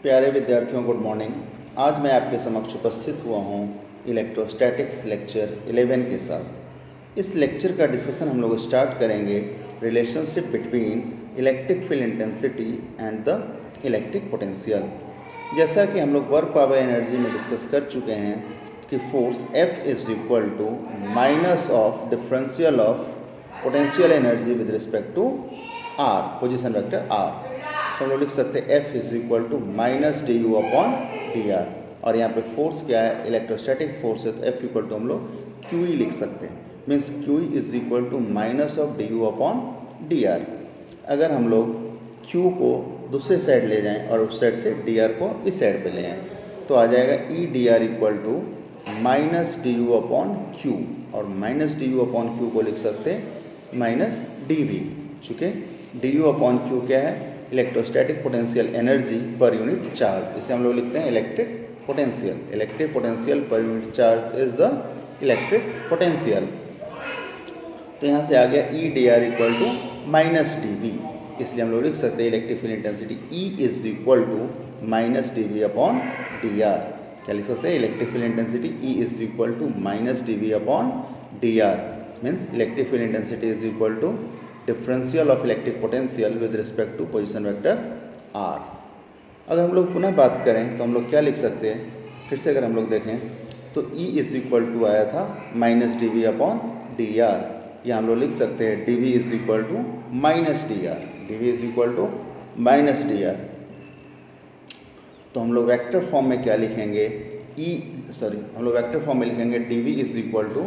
प्यारे विद्यार्थियों, good morning. आज मैं आपके समक्ष उपस्थित हुआ हूँ इलेक्ट्रोस्टैटिक्स लेक्चर 11 के साथ। इस लेक्चर का डिस्कशन हम लोग स्टार्ट करेंगे relationship between electric field intensity and the electric potential. जैसा कि हम लोग वर्क पावर एनर्जी में डिस्कस कर चुके हैं कि force F is equal to minus of differential of potential energy with respect to R, position vector R। तो हम लोग लिख सकते हैं F is equal to minus D U upon D R. और यहाँ पे फोर्स क्या है, इलेक्ट्रोस्टैटिक फोर्स है, तो F इक्वल टू हम लोग क्यू ई लिख सकते हैं। Means Q E is equal to minus of D U upon D R. अगर हम लोग Q को दूसरे साइड ले जाएं और उस साइड से डी आर को इस साइड पे ले आएँ तो आ जाएगा E D R equal to minus D U upon Q. और minus D U upon Q को लिख सकते हैं माइनस डी वी। चूँकि डी यू अपॉन क्यू क्या है, electrostatic potential energy per unit charge. इसे हम लोग लिखते हैं electric potential. Electric potential per unit charge is the electric potential. तो यहाँ से आ गया E D R equal to minus D V. इसलिए हम लोग लिख सकते हैं electric field intensity E is equal to minus D V upon D R. क्या लिख सकते हैं, electric field intensity E is equal to minus D V upon D R. Means electric field intensity is equal to differential of electric potential with respect to position vector R. अगर हम लोग पुनः बात करें तो हम लोग क्या लिख सकते हैं, फिर से अगर हम लोग देखें तो E इज इक्वल टू आया था minus D V upon D R. या हम लोग लिख सकते हैं D V is equal to minus D R. D V is equal to minus D R. तो हम लोग वेक्टर फॉर्म में क्या लिखेंगे, हम लोग वेक्टर फॉर्म में लिखेंगे D V is equal to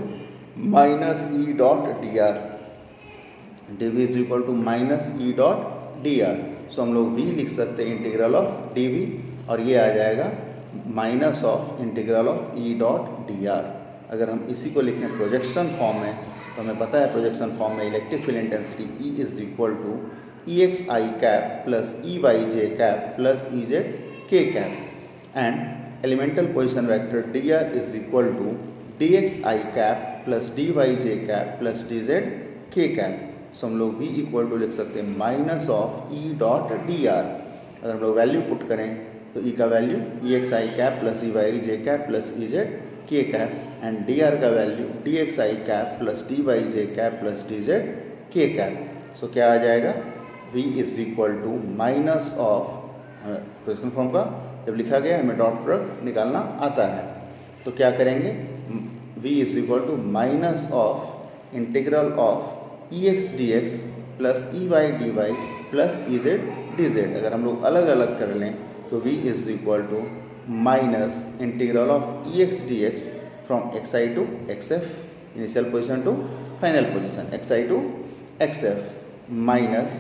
minus E dot D R. D V is equal to minus E dot D R. सो हम लोग v लिख सकते हैं इंटीग्रल ऑफ डी वी, और ये आ जाएगा minus of integral of E dot D R. अगर हम इसी को लिखें प्रोजेक्शन फॉर्म में तो हमें पता है प्रोजेक्शन फॉर्म में electric field intensity E is equal to E X I cap plus E Y J cap plus E Z K cap. And elemental position vector D R is equal to D X I cap plus D Y J cap plus D Z K cap. So हम लोग v equal to लिख सकते हैं minus of E dot D R. अगर हम लोग value put करें तो e का value E X I cap plus E Y J cap plus E Z K cap, and D R का value D X I cap plus D Y J cap plus D Z K cap. So क्या आ जाएगा, v is equal to minus of, projection form का जब लिखा गया हमें dot product निकालना आता है तो क्या करेंगे, v is equal to minus of integral of E X D X plus E Y D Y plus E Z D Z. अगर हम लोग अलग अलग कर लें तो v is equal to minus integral of E X D X from X I to X F initial position to final position X I to X F minus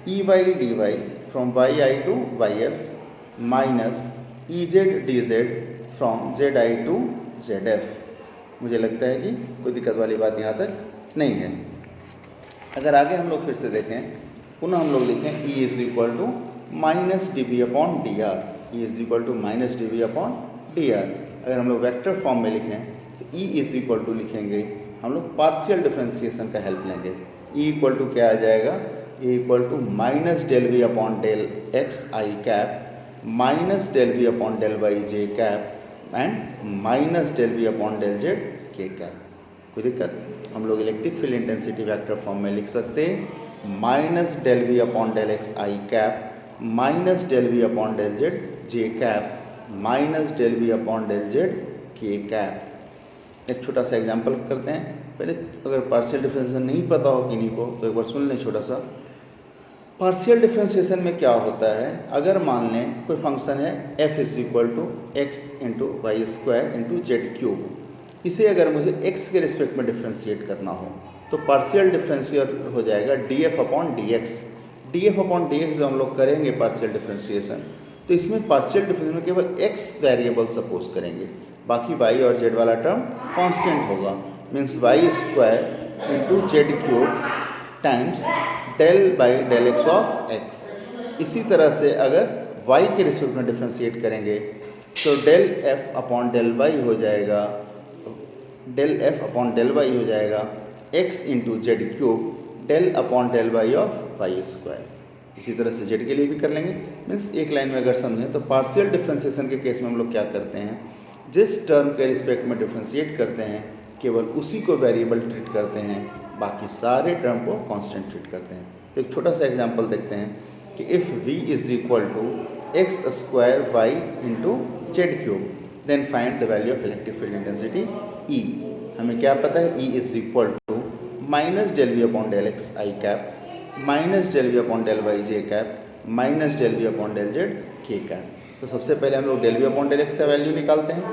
E Y D Y from Y I to Y F minus E Z D Z from Z I to Z F. मुझे लगता है कि कोई दिक्कत वाली बात यहाँ तक नहीं है। अगर आगे हम लोग फिर से देखें, पुनः हम लोग लिखें E is equal to minus D V upon D R. E is equal to minus D V upon D R. अगर हम लोग वेक्टर फॉर्म में लिखें तो E इज इक्वल टू लिखेंगे हम लोग पार्शियल डिफरेंशिएशन का हेल्प लेंगे। E इक्वल टू क्या आ जाएगा, E equal to minus del V upon del X I cap minus del V upon del Y J cap and minus del V upon del Z K cap. कोई दिक्कत, हम लोग electric field intensity vector form में लिख सकते हैं minus del V upon del X I cap minus del V upon del Z J cap minus del V upon del Z K cap. एक छोटा सा एग्जांपल करते हैं। पहले अगर पार्शियल डिफरेंशिएशन नहीं पता हो किन्हीं को तो एक बार सुन लें छोटा सा। पार्शियल डिफरेंशिएशन में क्या होता है, अगर मान लें कोई फंक्शन है f is equal to X into Y square into Z cube, इसे अगर मुझे x के रिस्पेक्ट में डिफ्रेंशिएट करना हो तो पार्शियल डिफरेंशियल हो जाएगा D F upon D x. D F upon D x जो हम लोग करेंगे पार्शियल डिफरेंशिएशन, तो इसमें पार्शियल डिफरेंशिएशन में केवल x वेरिएबल सपोज करेंगे, बाकी y और z वाला टर्म कांस्टेंट होगा। Means Y square into Z cube times del by del X of X. इसी तरह से अगर y के रिस्पेक्ट में डिफरेंशिएट करेंगे तो del F upon del Y हो जाएगा, del F upon del Y हो जाएगा X into Z cube del upon del Y of Y square. इसी तरह से जेड के लिए भी कर लेंगे। मीन्स एक लाइन में अगर समझें तो पार्शियल डिफ्रेंसिएशन के केस में हम लोग क्या करते हैं, जिस टर्म के रिस्पेक्ट में डिफ्रेंशिएट करते हैं केवल उसी को वेरिएबल ट्रीट करते हैं, बाकी सारे टर्म को कांस्टेंट ट्रीट करते हैं। तो एक छोटा सा एग्जांपल देखते हैं कि if v is equal to X square Y into Z cube then find the value of electric field intensity E। हमें क्या पता है, E is equal to minus del V upon del X I cap minus del V upon del Y J cap minus del V upon del Z K cap. तो सबसे पहले हम लोग del V upon del X का value निकालते हैं।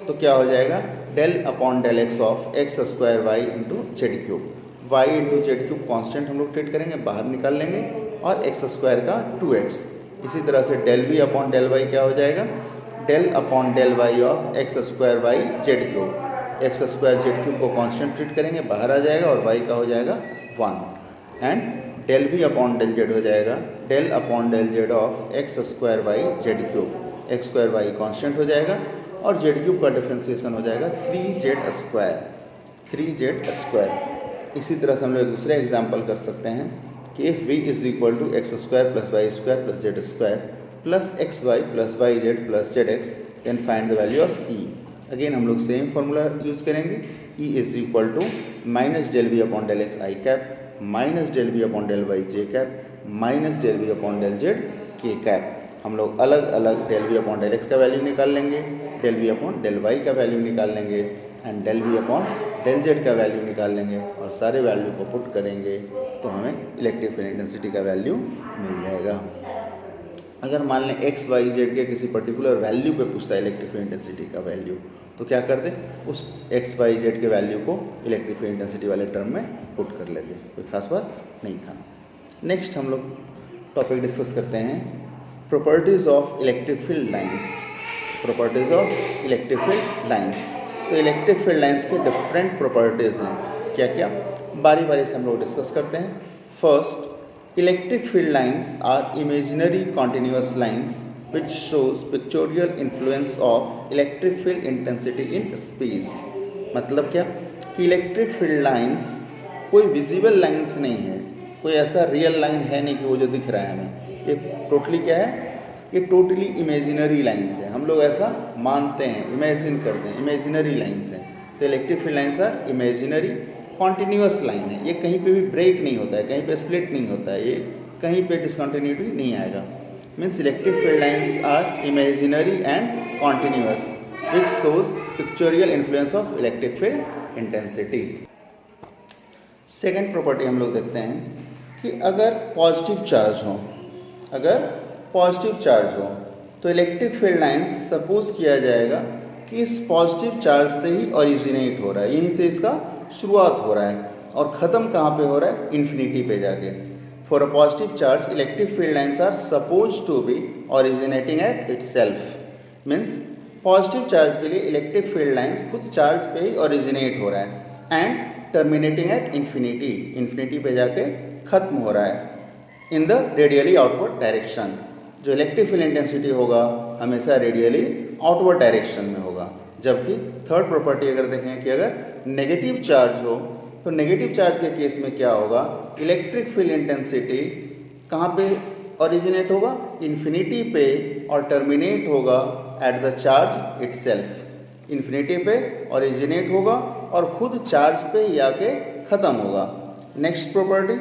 तो क्या हो जाएगा, del upon del X of X square Y into Z cube. Y into Z cube constant हम लोग ट्रीट करेंगे, बाहर निकाल लेंगे, और एक्स स्क्वायर का 2x। इसी तरह से del V upon del Y क्या हो जाएगा, del upon del Y of X square Y Z cube. X square Z cube को कांस्टेंट ट्रीट करेंगे, बाहर आ जाएगा, और वाई का हो जाएगा 1। And del V upon del Z हो जाएगा del upon del Z of X square Y Z cube. X square Y constant हो जाएगा, और जेड क्यूब का डिफ्रेंसिएशन हो जाएगा 3z स्क्वायर। इसी तरह से हम लोग दूसरा एग्जाम्पल कर सकते हैं कि if v is equal to X square plus Y square plus Z square plus X Y plus Y Z plus Z X then find the value of E। Again हम लोग सेम फार्मूला यूज़ करेंगे, E is equal to minus del V upon del X I cap minus del V upon del Y J cap minus del V upon del Z K cap. हम लोग अलग अलग del V upon del X का value निकाल लेंगे, del V upon del Y का value निकाल लेंगे, and del V upon del Z का वैल्यू निकाल लेंगे, और सारे वैल्यू को पुट करेंगे तो हमें इलेक्ट्रिक फील्ड इंटेंसिटी का वैल्यू मिल जाएगा। अगर मान लें एक्स वाई जेड के किसी पर्टिकुलर वैल्यू पे पूछता है इलेक्ट्रिक फील्ड इंटेंसिटी का वैल्यू, तो क्या कर दें, उस एक्स वाई जेड के वैल्यू को इलेक्ट्रिक फील्ड इंटेंसिटी वाले टर्म में पुट कर लेते हैं, कोई खास बात नहीं था। नेक्स्ट हम लोग टॉपिक डिस्कस करते हैं properties of electric field lines. Properties of electric field lines. तो इलेक्ट्रिक फील्ड लाइंस के डिफरेंट प्रॉपर्टीज़ हैं, क्या क्या, बारी बारी से हम लोग डिस्कस करते हैं। First, electric field lines are imaginary continuous lines which shows pictorial influence of electric field intensity in space। मतलब क्या कि इलेक्ट्रिक फील्ड लाइंस कोई विजिबल लाइंस नहीं है, कोई ऐसा रियल लाइन है नहीं कि वो जो दिख रहा है हमें, ये टोटली क्या है, ये टोटली इमेजिनरी लाइंस है। हम लोग ऐसा मानते हैं, इमेजिन करते हैं, इमेजिनरी लाइंस हैं। तो electric field lines are imaginary continuous line है, ये कहीं पे भी ब्रेक नहीं होता है, कहीं पे स्प्लिट नहीं होता है, ये कहीं पे डिसकंटिन्यूटी नहीं आएगा। Means electric field lines are imaginary and continuous which shows pictorial influence of electric field intensity. Second property हम लोग देखते हैं कि अगर पॉजिटिव चार्ज हो तो इलेक्ट्रिक फील्ड लाइंस सपोज किया जाएगा कि इस पॉजिटिव चार्ज से ही ओरिजिनेट हो रहा है, यहीं से इसका शुरुआत हो रहा है, और ख़त्म कहाँ पे हो रहा है, इन्फिनिटी पे जाके। For a positive charge electric field lines are suppose to be originating at itself. Means positive charge के लिए इलेक्ट्रिक फील्ड लाइंस खुद चार्ज पे ही ओरिजिनेट हो रहा है and terminating at infinity, infinity पे जाके ख़त्म हो रहा है in the radially outward direction. जो इलेक्ट्रिक फील्ड इंटेंसिटी होगा हमेशा रेडियली आउटवर्ड डायरेक्शन में होगा। जबकि थर्ड प्रॉपर्टी अगर देखें कि अगर नेगेटिव चार्ज हो तो नेगेटिव चार्ज के केस में क्या होगा, इलेक्ट्रिक फील्ड इंटेंसिटी कहाँ पे ओरिजिनेट होगा, इन्फिनिटी पे, और टर्मिनेट होगा at the charge itself. Infinity पे ओरिजिनेट होगा और खुद चार्ज पे ही आके ख़त्म होगा। नेक्स्ट प्रॉपर्टी,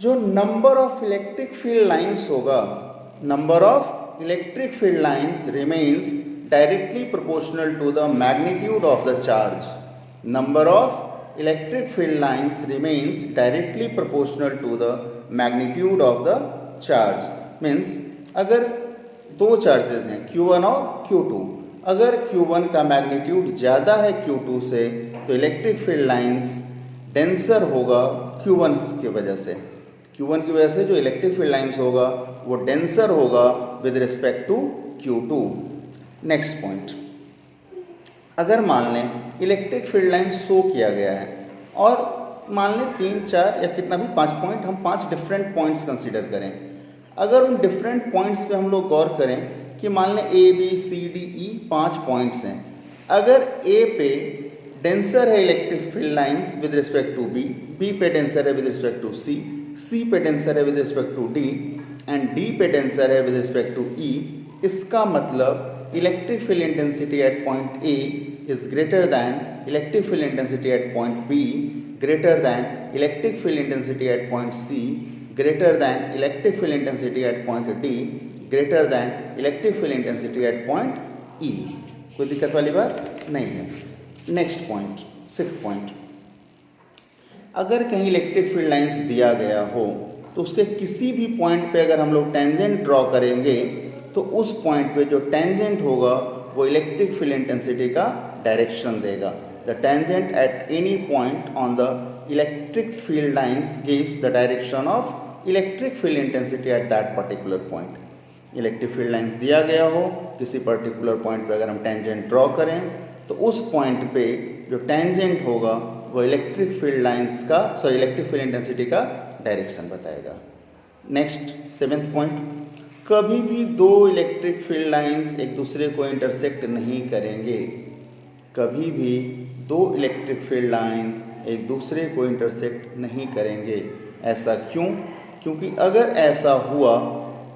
जो number of electric field lines होगा, number of electric field lines remains directly proportional to the magnitude of the charge. Number of electric field lines remains directly proportional to the magnitude of the charge. Means अगर दो charges हैं Q1 और Q2, अगर Q1 का magnitude ज़्यादा है Q2 से तो इलेक्ट्रिक फील्ड लाइंस डेंसर होगा Q1 की वजह से। Q1 की वजह से जो इलेक्ट्रिक फील्ड लाइंस होगा वो डेंसर होगा with respect to Q2। Next point, अगर मान लें इलेक्ट्रिक फील्ड लाइन शो किया गया है और मान लें 3, 4 या कितना भी 5 पॉइंट, हम 5 डिफरेंट पॉइंट्स कंसीडर करें। अगर उन डिफरेंट पॉइंट्स पे हम लोग गौर करें कि मान लें A B C D E 5 points हैं, अगर A पे डेंसर है electric field lines with respect to B, B पे डेंसर है with respect to C, C पे टेंसर है with respect to D and D पे टेंसर है विद रिस्पेक्ट टू E, इसका मतलब electric field intensity at point A is greater than electric field intensity at point B greater than electric field intensity at point C greater than electric field intensity at point D greater than electric field intensity at point E। कोई दिक्कत वाली बात नहीं है। Next point, 6th point, अगर कहीं electric field lines दिया गया हो तो उसके किसी भी पॉइंट पे अगर हम लोग टेंजेंट ड्रॉ करेंगे तो उस पॉइंट पे जो टेंजेंट होगा वो इलेक्ट्रिक फील्ड इंटेंसिटी का डायरेक्शन देगा। The tangent at any point on the electric field lines gives the direction of electric field intensity at that particular point. Electric field lines दिया गया हो, किसी पर्टिकुलर पॉइंट पे अगर हम टेंजेंट ड्रॉ करें तो उस पॉइंट पे जो टेंजेंट होगा वो इलेक्ट्रिक फील्ड लाइंस का इलेक्ट्रिक फील्ड इंटेंसिटी का डायरेक्शन बताएगा। नेक्स्ट 7th पॉइंट, कभी भी दो इलेक्ट्रिक फील्ड लाइंस एक दूसरे को इंटरसेक्ट नहीं करेंगे। कभी भी दो इलेक्ट्रिक फील्ड लाइंस एक दूसरे को इंटरसेक्ट नहीं करेंगे। ऐसा क्यों? क्योंकि अगर ऐसा हुआ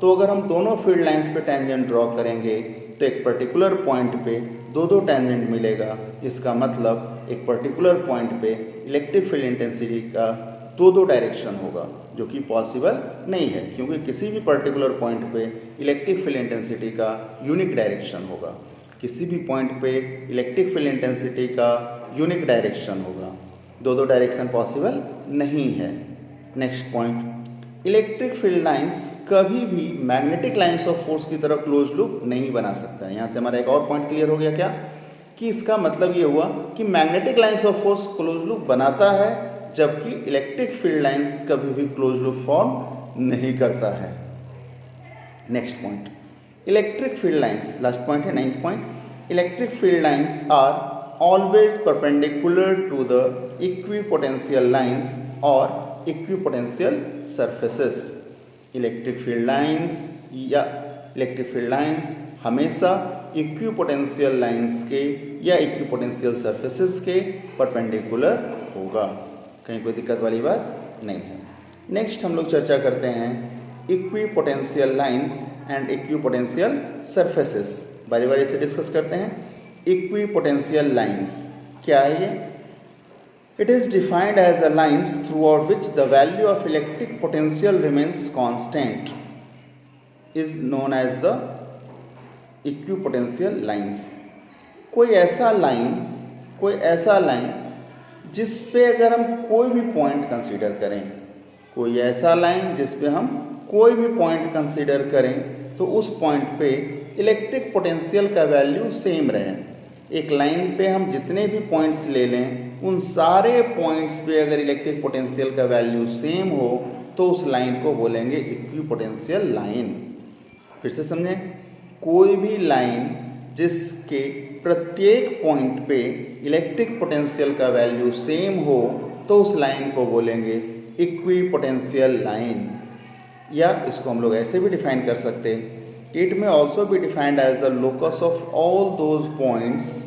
तो अगर हम दोनों फील्ड लाइंस पे टेंजेंट ड्रॉ करेंगे तो एक पर्टिकुलर पॉइंट पे दो टेंजेंट मिलेगा। इसका मतलब एक पर्टिकुलर पॉइंट पे इलेक्ट्रिक फील्ड इंटेंसिटी का दो डायरेक्शन होगा, जो कि पॉसिबल नहीं है क्योंकि किसी भी पर्टिकुलर पॉइंट पे इलेक्ट्रिक फील्ड इंटेंसिटी का यूनिक डायरेक्शन होगा। किसी भी पॉइंट पे इलेक्ट्रिक फील्ड इंटेंसिटी का यूनिक डायरेक्शन होगा, दो डायरेक्शन पॉसिबल नहीं है। Next point, electric field lines कभी भी मैग्नेटिक लाइंस ऑफ फोर्स की तरह क्लोज लूप नहीं बना सकता है। यहाँ से हमारा एक और पॉइंट क्लियर हो गया क्या, कि इसका मतलब ये हुआ कि magnetic lines of force close loop बनाता है जबकि इलेक्ट्रिक फील्ड लाइंस कभी भी क्लोज लूप फॉर्म नहीं करता है। Next point, electric field lines, last point है 9th point, electric field lines are always perpendicular to the equipotential lines और equipotential surfaces. Electric field lines हमेशा इक्विपोटेंशियल लाइंस के या इक्विपोटेंशियल सरफेसेस के perpendicular होगा। कहीं कोई दिक्कत वाली बात नहीं है। नेक्स्ट हम लोग चर्चा करते हैं equipotential lines and equipotential surfaces. बारी बारी से डिस्कस करते हैं। इक्विपोटेंशियल लाइंस क्या है ये? It is defined as the lines throughout which the value of electric potential remains constant is known as the equipotential lines। कोई ऐसा लाइन जिस पे अगर हम कोई भी पॉइंट कंसीडर करें, कोई ऐसा लाइन जिस पे हम कोई भी पॉइंट कंसीडर करें तो उस पॉइंट पे इलेक्ट्रिक पोटेंशियल का वैल्यू सेम रहे। एक लाइन पे हम जितने भी पॉइंट्स ले लें उन सारे पॉइंट्स पे अगर इलेक्ट्रिक पोटेंशियल का वैल्यू सेम हो तो उस लाइन को बोलेंगे इक्विपोटेंशियल लाइन। फिर से समझें, कोई भी लाइन जिसके प्रत्येक पॉइंट पे इलेक्ट्रिक पोटेंशियल का वैल्यू सेम हो तो उस लाइन को बोलेंगे इक्विपोटेंशियल लाइन। या इसको हम लोग ऐसे भी डिफाइन कर सकते हैं, it may also be defined as the locus of all those points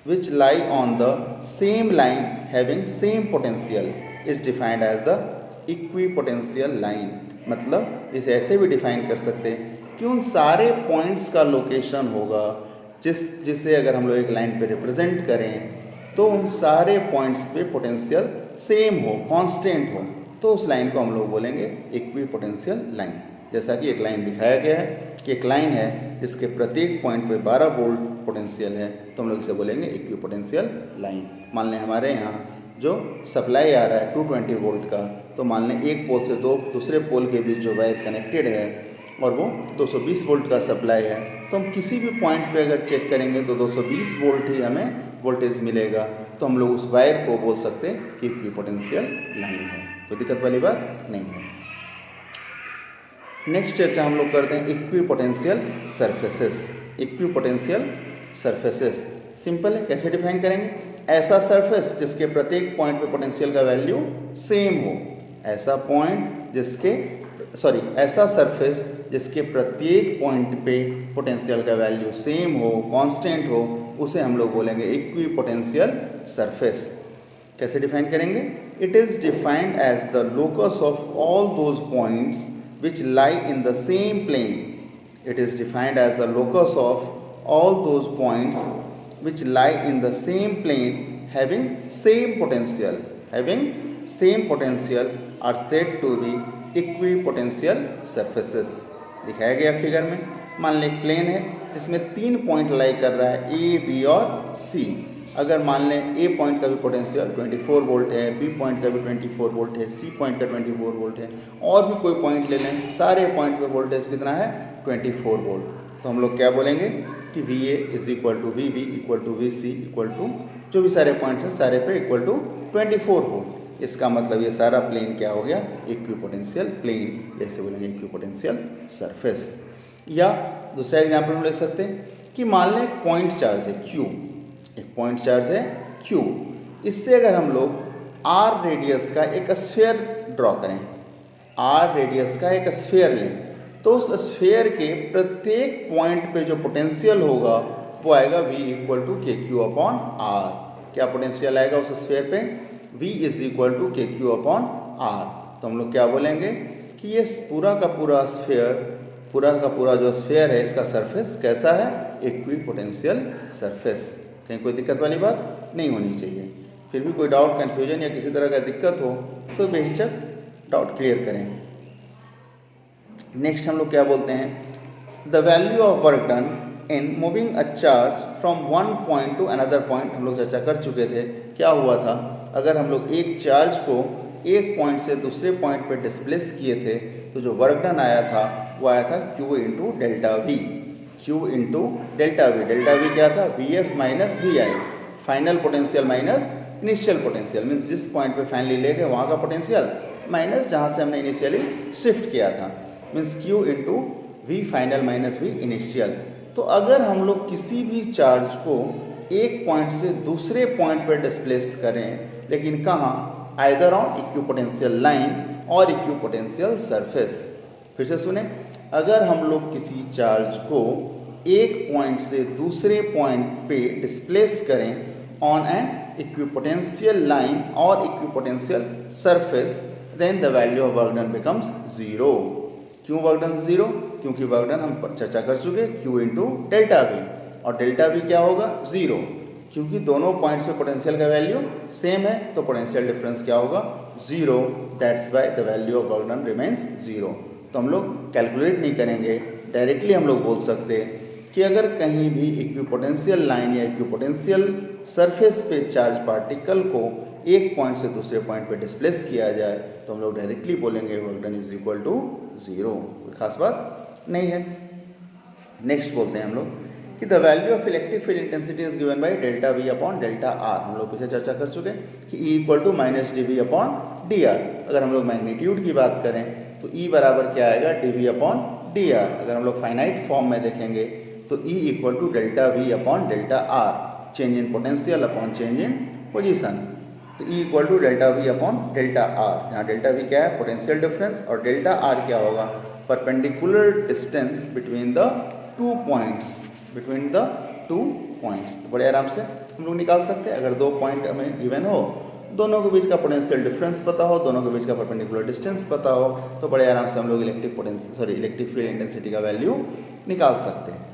which lie on the same line having same potential is defined as the equipotential line। मतलब इसे ऐसे भी डिफाइन कर सकते हैं कि उन सारे पॉइंट्स का लोकेशन होगा जिसे अगर हम लोग एक लाइन पे रिप्रेजेंट करें तो उन सारे पॉइंट्स पे पोटेंशियल सेम हो, कांस्टेंट हो, तो उस लाइन को हम लोग बोलेंगे इक्विपोटेंशियल लाइन। जैसा कि एक लाइन दिखाया गया है कि एक लाइन है जिसके प्रत्येक पॉइंट पे 12 वोल्ट पोटेंशियल है तो हम लोग इसे बोलेंगे इक्विपोटेंशियल लाइन। मान लें हमारे यहाँ जो सप्लाई आ रहा है 220 वोल्ट का, तो मान लें एक पोल से दूसरे पोल के बीच जो वायर कनेक्टेड है और वो 220 वोल्ट का सप्लाई है, तो हम किसी भी पॉइंट पे अगर चेक करेंगे तो 220 वोल्ट ही हमें वोल्टेज मिलेगा, तो हम लोग उस वायर को बोल सकते हैं कि इक्विपोटेंशियल लाइन है। कोई दिक्कत वाली बात नहीं है। नेक्स्ट चर्चा हम लोग करते हैं equipotential surfaces. Equipotential surfaces simple है, कैसे डिफाइन करेंगे? ऐसा सरफेस जिसके प्रत्येक पॉइंट पे पोटेंशियल का वैल्यू सेम हो। ऐसा सरफेस जिसके प्रत्येक पॉइंट पे पोटेंशियल का वैल्यू सेम हो, कांस्टेंट हो, उसे हम लोग बोलेंगे इक्विपोटेंशियल सरफेस। कैसे डिफाइन करेंगे? It is defined as the locus of all those points which lie in the same plane. It is defined as the locus of all those points which lie in the same plane having same potential are said to be equipotential surfaces. दिखाया गया figure में, मान लें एक plane है जिसमें 3 point लाई कर रहा है ए, बी और सी। अगर मान लें ए पॉइंट का भी पोटेंशियल 24 वोल्ट है, बी पॉइंट का भी 24 वोल्ट है, सी पॉइंट का 24 वोल्ट है, और भी कोई पॉइंट ले लें, सारे पॉइंट पे वोल्टेज कितना है 24 वोल्ट। तो हम लोग क्या बोलेंगे कि V A is equal to V B equal to V C equal to जो भी सारे पॉइंट्स हैं सारे पे इक्वल टू 24 वोल्ट। इसका मतलब ये सारा प्लेन क्या हो गया, इक्विपोटेंशियल प्लेन, जैसे बोलेंगे इक्विपोटेंशियल सरफेस। या दूसरा एग्जाम्पल हम ले सकते हैं कि मान लें एक पॉइंट चार्ज है क्यू, एक पॉइंट चार्ज है क्यू, इससे अगर हम लोग आर रेडियस का एक स्फीयर ड्रॉ करें, आर रेडियस का एक स्फीयर लें, तो उस स्फीयर के प्रत्येक पॉइंट पे जो पोटेंशियल होगा वो आएगा v इक्वल टू के क्यू अपॉन आर। क्या पोटेंशियल आएगा उस स्फीयर पे, v इज इक्वल टू के क्यू अपॉन आर। तो हम लोग क्या बोलेंगे कि ये पूरा का पूरा स्फीयर, पूरा का पूरा जो स्फीयर है इसका सरफेस कैसा है, इक्विपोटेंशियल सरफेस। कहीं कोई दिक्कत वाली बात नहीं होनी चाहिए। फिर भी कोई डाउट, कन्फ्यूजन या किसी तरह का दिक्कत हो तो बेहिचक डाउट क्लियर करें। नेक्स्ट हम लोग क्या बोलते हैं, the value of work done in moving a charge from one point two another point. हम लोग चर्चा कर चुके थे क्या हुआ था, अगर हम लोग एक चार्ज को एक पॉइंट से दूसरे पॉइंट पे डिस्प्लेस किए थे तो जो वर्क डन आया था वो आया था Q into delta V, Q into delta V. Delta V क्या था, V F minus V I, final potential minus initial potential, means जिस पॉइंट पे फाइनली ले गए वहाँ का पोटेंशियल माइनस जहाँ से हमने इनिशियली शिफ्ट किया था, means Q into V final minus V initial. तो अगर हम लोग किसी भी चार्ज को एक पॉइंट से दूसरे पॉइंट पर डिस्प्लेस करें, लेकिन कहाँ, आइदर ऑन इक्विपोटेंशियल लाइन और इक्विपोटेंशियल सरफेस। फिर से सुने, अगर हम लोग किसी चार्ज को एक पॉइंट से दूसरे पॉइंट पे डिस्प्लेस करें ऑन एन इक्विपोटेंशियल लाइन और equipotential surface, then the value of work done becomes zero. क्यों वर्क डन जीरो, क्योंकि वर्क डन हम चर्चा कर चुके Q इंटू डेल्टा वी, और डेल्टा वी क्या होगा जीरो, क्योंकि दोनों पॉइंट्स पे पोटेंशियल का वैल्यू सेम है तो पोटेंशियल डिफरेंस क्या होगा, zero. That's why the value of work done remains zero. तो हम लोग कैलकुलेट नहीं करेंगे, डायरेक्टली हम लोग बोल सकते हैं कि अगर कहीं भी इक्विपोटेंशियल लाइन या इक्विपोटेंशियल सरफेस पे चार्ज पार्टिकल को एक पॉइंट से दूसरे पॉइंट पे डिस्प्लेस किया जाए तो हम लोग डायरेक्टली बोलेंगे work done is equal to zero. कोई खास बात नहीं है। नेक्स्ट बोलते हैं हम लोग कि the value of electric field intensity is given by delta V upon delta R. हम लोग पीछे चर्चा कर चुके कि E equal to minus D V upon D R. अगर हम लोग मैग्नीट्यूड की बात करें तो E बराबर क्या आएगा, D V upon D R. अगर हम लोग फाइनाइट फॉर्म में देखेंगे तो E equal to delta V upon delta R, change in potential upon change in position. तो E equal to delta V upon delta R, यहाँ डेल्टा वी क्या है, पोटेंशियल डिफरेंस, और डेल्टा आर क्या होगा, perpendicular distance between the two points, between the two points. तो बड़े आराम से हम लोग निकाल सकते हैं। अगर दो पॉइंट हमें गिवन हो, दोनों के बीच का पोटेंशियल डिफरेंस पता हो, दोनों के बीच का परपेंडिकुलर डिस्टेंस पता हो, तो बड़े आराम से हम लोग इलेक्ट्रिक फील्ड इंटेंसिटी का वैल्यू निकाल सकते हैं।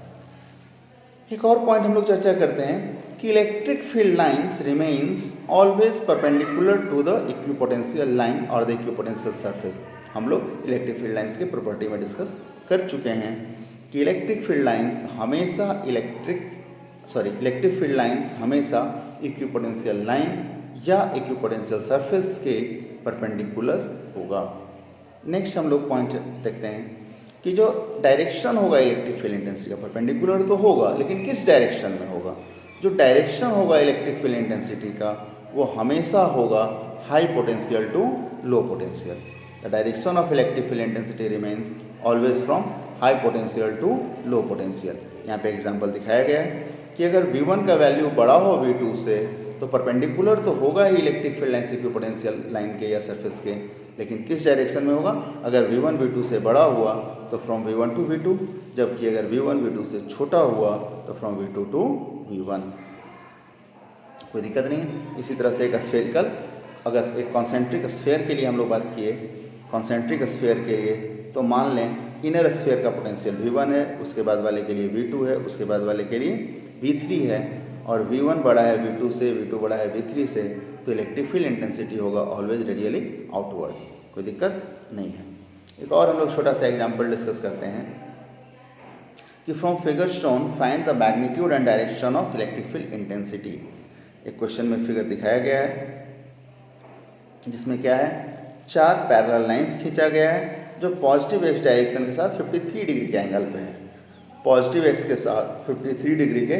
एक और पॉइंट हम लोग चर्चा करते हैं कि electric field lines remains always perpendicular to the equipotential line और द इक्विपोटेंशियल सरफेस। हम लोग इलेक्ट्रिक फील्ड लाइंस के प्रॉपर्टी में डिस्कस कर चुके हैं कि इलेक्ट्रिक फील्ड लाइंस हमेशा इक्विपोटेंशियल लाइन या इक्विपोटेंशियल सरफेस के परपेंडिकुलर होगा। नेक्स्ट हम लोग पॉइंट देखते हैं कि जो डायरेक्शन होगा इलेक्ट्रिक फील्ड इंटेंसिटी का, परपेंडिकुलर तो होगा लेकिन किस डायरेक्शन में होगा। जो डायरेक्शन होगा इलेक्ट्रिक फील्ड इंटेंसिटी का वो हमेशा होगा high potential to low potential. The direction of electric field intensity remains always from high potential to low potential. यहाँ पे एग्जांपल दिखाया गया है कि अगर V1 का वैल्यू बड़ा हो V2 से तो परपेंडिकुलर तो होगा ही इलेक्ट्रिक फील्ड लाइन से इक्विपोटेंशियल लाइन के या सरफेस के, लेकिन किस डायरेक्शन में होगा, अगर V1 V2 से बड़ा हुआ तो फ्रॉम V1 टू V2, जबकि अगर V1 V2 से छोटा हुआ तो फ्रॉम V2 टू V1। कोई दिक्कत नहीं है। इसी तरह से एक स्फेरिकल अगर एक कॉन्सेंट्रिक स्फीयर के लिए हम लोग बात किए, कॉन्सेंट्रिक स्फीयर के लिए, तो मान लें इनर स्फीयर का पोटेंशियल V1 है, उसके बाद वाले के लिए V2 है, उसके बाद वाले के लिए V3 है, और V1 बड़ा है V2 से, V2 बड़ा है V3 से, तो इलेक्ट्रिक फील्ड इंटेंसिटी होगा ऑलवेज रेडियली आउटवर्ड, कोई दिक्कत नहीं है। एक और हम लोग छोटा सा एग्जाम्पल डिस्कस करते हैं कि from figure stone find the magnitude and direction of electric field intensity. एक क्वेश्चन में फिगर दिखाया गया है जिसमें क्या है, 4 पैरेलल लाइंस खींचा गया है जो पॉजिटिव एक्स डायरेक्शन के साथ 53 डिग्री के एंगल पे है, पॉजिटिव एक्स के साथ 53 डिग्री के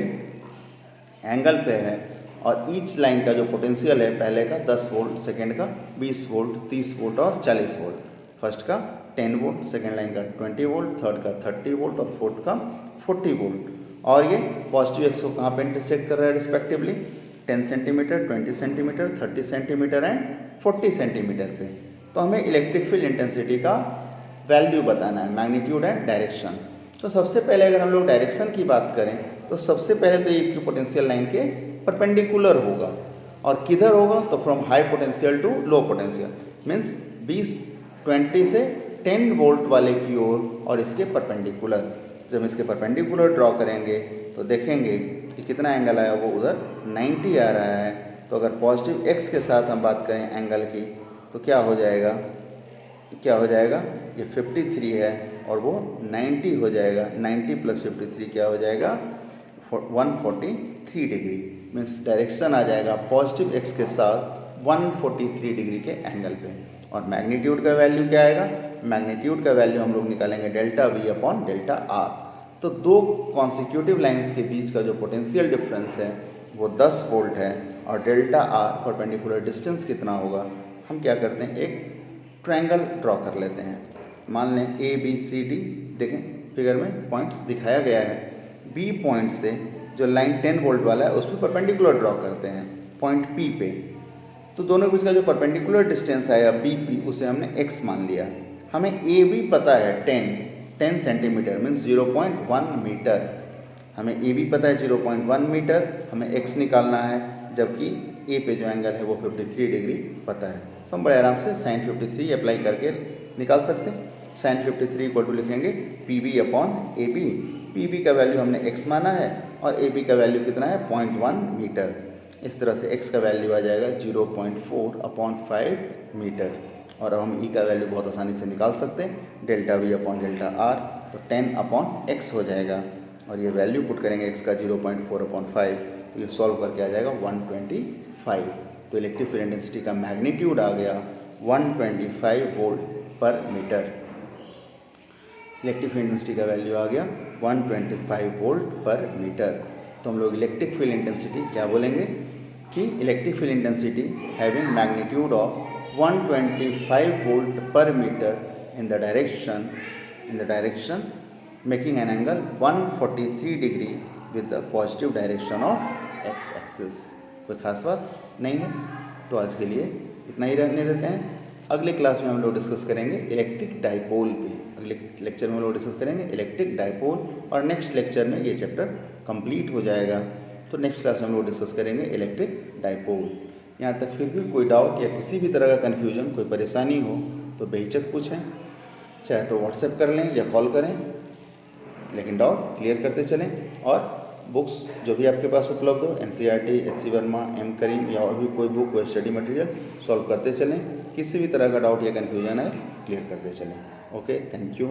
एंगल पे है, और ईच लाइन का जो पोटेंशियल है, पहले का 10 वोल्ट, सेकेंड का 20 वोल्ट, 30 वोल्ट और 40 वोल्ट, फर्स्ट का 10 वोल्ट, सेकेंड लाइन का 20 वोल्ट, थर्ड का 30 वोल्ट और फोर्थ का 40 वोल्ट। और ये पॉजिटिव एक्स को कहाँ पे इंटरसेक्ट कर रहा है respectively, 10 centimetre, 20 centimetre, 30 centimetre and 40 centimetre पे। तो हमें इलेक्ट्रिक फील्ड इंटेंसिटी का वैल्यू बताना है, मैग्नीट्यूड एंड डायरेक्शन। तो सबसे पहले अगर हम लोग डायरेक्शन की बात करें तो सबसे पहले तो ये पोटेंशियल लाइन के परपेंडिकुलर होगा, और किधर होगा, तो from high potential to low potential, means 20 से 10 वोल्ट वाले की ओर और इसके परपेंडिकुलर। जब इसके परपेंडिकुलर ड्रॉ करेंगे तो देखेंगे कि कितना एंगल आया, वो उधर 90 आ रहा है। तो अगर पॉजिटिव एक्स के साथ हम बात करें एंगल की तो क्या हो जाएगा, ये 53 है और वो 90 हो जाएगा, 90 + 53 क्या हो जाएगा, 143 डिग्री, मीन्स डायरेक्शन आ जाएगा पॉजिटिव एक्स के साथ 143 डिग्री के एंगल पे। और मैग्नीट्यूड का वैल्यू क्या आएगा, मैग्नीट्यूड का वैल्यू हम लोग निकालेंगे delta V upon delta R। तो दो कॉन्सिक्यूटिव लाइंस के बीच का जो पोटेंशियल डिफरेंस है वो 10 वोल्ट है, और डेल्टा R परपेंडिकुलर डिस्टेंस कितना होगा, हम क्या करते हैं, एक ट्रायंगल ड्रॉ कर लेते हैं। मान लें ABCD, देखें फिगर में पॉइंट्स दिखाया गया है, B पॉइंट से जो लाइन 10 वोल्ट वाला है उस पर परपेंडिकुलर ड्रॉ करते हैं पॉइंट P पे। तो दोनों के बीच का जो परपेंडिकुलर डिस्टेंस आया BP, उसे हमने x मान लिया। हमें AB पता है 10 सेंटीमीटर मीन्स 0.1 मीटर, हमें AB पता है 0.1 मीटर, हमें x निकालना है, जबकि A पे जो एंगल है वो 53 डिग्री पता है। तो हम बड़े आराम से sin 53 अप्लाई करके निकाल सकते हैं। sin 53 इक्वल टू लिखेंगे PB अपॉन AB। PB का वैल्यू हमने x माना है और AB का वैल्यू कितना है, 0.1 मीटर। इस तरह से x का वैल्यू आ जाएगा 0.4 अपॉन 5 मीटर। और अब हम E का वैल्यू बहुत आसानी से निकाल सकते हैं, delta V upon delta R, तो 10 अपॉन x हो जाएगा, और ये वैल्यू पुट करेंगे x का 0.4 अपॉन 5, तो ये सॉल्व करके आ जाएगा 125। तो इलेक्ट्रिक फील्ड इंटेंसिटी का मैग्नीट्यूड आ गया 125 volt per metre. Electric field intensity का वैल्यू आ गया 125 वोल्ट पर मीटर। तो हम लोग इलेक्ट्रिक फील्ड इंटेंसिटी क्या बोलेंगे कि electric field intensity having magnitude of 125 volt per metre in the direction making an angle 143 degree with the positive direction of x axis. कोई खास बात नहीं है। तो आज के लिए इतना ही रहने देते हैं। अगले क्लास में हम लोग डिस्कस करेंगे इलेक्ट्रिक डाइपोल पे। अगले लेक्चर में हम लोग डिस्कस करेंगे इलेक्ट्रिक डाइपोल, और नेक्स्ट लेक्चर में ये चैप्टर कंप्लीट हो जाएगा। तो नेक्स्ट क्लास में हम लोग डिस्कस करेंगे इलेक्ट्रिक डाइपोल। यहाँ तक फिर भी कोई डाउट या किसी भी तरह का कन्फ्यूजन, कोई परेशानी हो तो बेहिचक पूछें, चाहे तो व्हाट्सएप कर लें या कॉल करें, लेकिन डाउट क्लियर करते चलें। और बुक्स जो भी आपके पास उपलब्ध हो, NCERT, HC वर्मा, M करीम या और भी कोई बुक व स्टडी मटेरियल सॉल्व करते चलें। किसी भी तरह का डाउट या कन्फ्यूजन है क्लियर करते चलें। Okay, thank you.